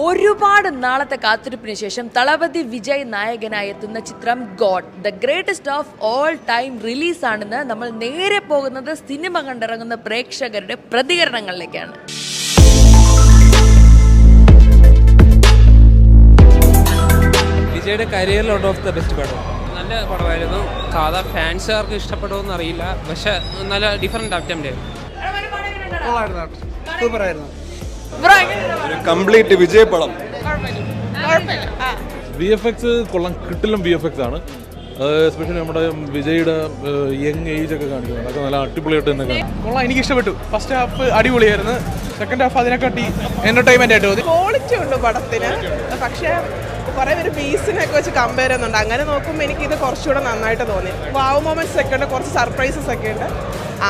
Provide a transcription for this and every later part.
ഒരുപാട് നാളത്തെ കാത്തിരിപ്പിന് ശേഷം തളപതി വിജയ് നായകനായി എത്തുന്ന ചിത്രം God the greatest of all time റിലീസാണെന്ന് നമ്മൾ നേരെ പോകുന്നത് സിനിമ കണ്ടിറങ്ങുന്ന പ്രേക്ഷകരുടെ പ്രതികരണങ്ങളിലേക്കാണ്. വിജയുടെ കരിയറിൽ ഔട്ട് ഓഫ് ദ ബെസ്റ്റ് പടം. നല്ല പടമായിരുന്നു. കഥ ഫാൻസുകാർക്ക് ഇഷ്ടപ്പെടുമെന്ന് അറിയില്ല, പക്ഷെ നല്ല ഡിഫറെന്റ് അറ്റംപ്റ്റ് ആയിരുന്നു. സൂപ്പറായിരുന്നു. കംപ്ലീറ്റ് വിജയ് പടം. VFX കൊള്ളാം, കിട്ടിലും VFX ആണ്. എസ്പെഷ്യലി നമ്മുടെ വിജയുടെ യങ് ഏജ് ഒക്കെ കാണിക്കുന്നത് അതൊക്കെ നല്ല അടിപൊളിയായിട്ട് തന്നെ കാണാം. കൊള്ളാം, എനിക്ക് ഇഷ്ടപ്പെട്ടു. ഫസ്റ്റ് ഹാഫ് അടിപൊളിയായിരുന്നു, സെക്കൻഡ് ഹാഫ് അതിനെക്കാട്ടി എന്റർടൈൻമെന്റ് ആയിട്ട് തോന്നി. ക്വാളിറ്റി ഉണ്ട് പടത്തിന്, പക്ഷേ കുറേ പേര് ബീസിനൊക്കെ വെച്ച് കമ്പയർ ചെയ്യുന്നുണ്ട്. അങ്ങനെ നോക്കുമ്പോൾ എനിക്കിത് കുറച്ചുകൂടെ നന്നായിട്ട് തോന്നി. വാവ് മൊമെന്റ്സ് ഒക്കെ ഉണ്ട്, കുറച്ച് സർപ്രൈസസ് ഒക്കെ ഉണ്ട്.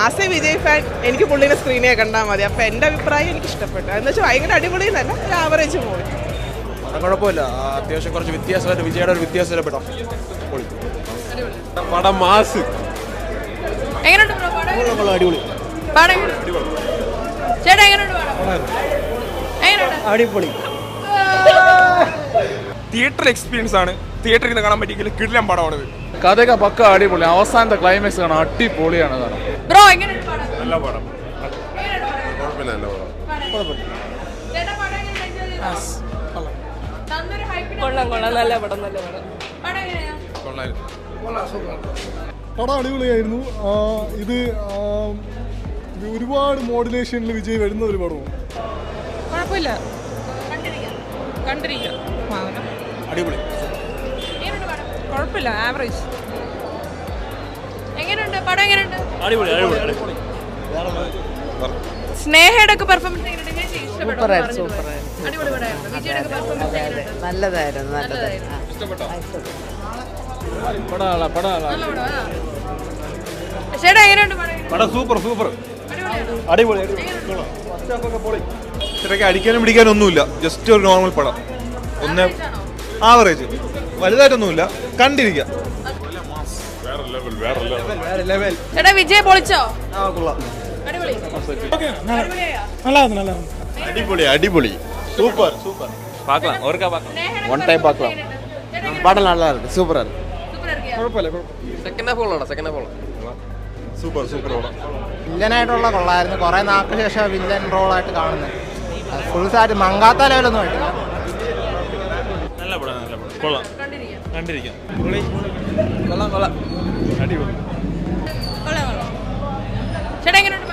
ആസ് എ വിജയ് ഫാൻ എനിക്ക് പുള്ളിനെ സ്ക്രീനെ കണ്ടാൽ മതി. അപ്പോൾ എൻ്റെ അഭിപ്രായം എനിക്ക് ഇഷ്ടപ്പെട്ടു. എന്ന് വെച്ചാൽ ഭയങ്കര അടിപൊളി എന്നല്ല, ഒരു ആവറേജ് മൂവി. കുഴപ്പമില്ല, അത്യാവശ്യം കുറച്ച് വ്യത്യാസമായിട്ട് വിജയുടെ ഒരു വ്യത്യാസം പെട്ടോ. പടം മാസ് അടിപൊളി തിയേറ്റർ എക്സ്പീരിയൻസ് ആണ്. തിയേറ്ററിൽ നിന്ന് കാണാൻ പറ്റിയെങ്കിൽ കിടിലൻ പടമാണ്. കഥയൊക്കെ പക്ക അടിപൊളി. അവസാനത്തെ ക്ലൈമാക്സ് കാണാൻ അടിപൊളിയാണ്. നല്ല പടം. പടം അടിപൊളിയായിരുന്നു. ഇത് ഒരുപാട് മോഡുലേഷനിൽ വിജയ് വരുന്ന ഒരു പടമാണ്. കുഴപ്പമില്ല, കണ്ടിരിക്കാം. അടിപൊളി. കുഴപ്പമില്ല, ആവറേജ്. എങ്ങനെയുണ്ട് പടം? എങ്ങനെയുണ്ട്? അടിപൊളി അടിപൊളി. സ്നേഹയുടെ ഒക്കെ പെർഫോമൻസ് എങ്ങനെയുണ്ട്? നല്ലതായിരുന്നു. പടം സൂപ്പർ സൂപ്പർ അടിപൊളി. ഇത്രയ്ക്ക് അടിക്കാനും പിടിക്കാനും ഒന്നുമില്ല, ജസ്റ്റ് ഒരു നോർമൽ പടം. ഒന്ന് ആവറേജ്, വലുതായിട്ടൊന്നുമില്ല, കണ്ടിരിക്കാം. വിജയ് പൊളിച്ചോ? അടിപൊളി അടിപൊളി സൂപ്പർ സൂപ്പർ. വൺ ടൈം പാക്കലാം. പടം நல்லா இருக்கு, சூப்பரா இருக்கு. സെക്കൻഡ് ഹാഫ് ഉള്ളടാ, സെക്കൻഡ് ഹാഫ് ഉള്ള സൂപ്പർ സൂപ്പർ പടം. വില്ലനായിട്ടുള്ള കൊള്ളായിരുന്നു. കുറെ നാൾക്ക് ശേഷം വില്ലൻ റോളായിട്ട് കാണുന്നത്. ഫുൾ സാറ്റ് മങ്കാത്ത ലെവലൊന്നും ആയിട്ടില്ല. നല്ല പടം, നല്ല പടം. കൊള്ളാം, കണ്ടിരിക്കാം. കൊള്ളാം കൊള്ളാം അടിപൊളി. ചേട്ടാ എങ്ങനെയുണ്ട്?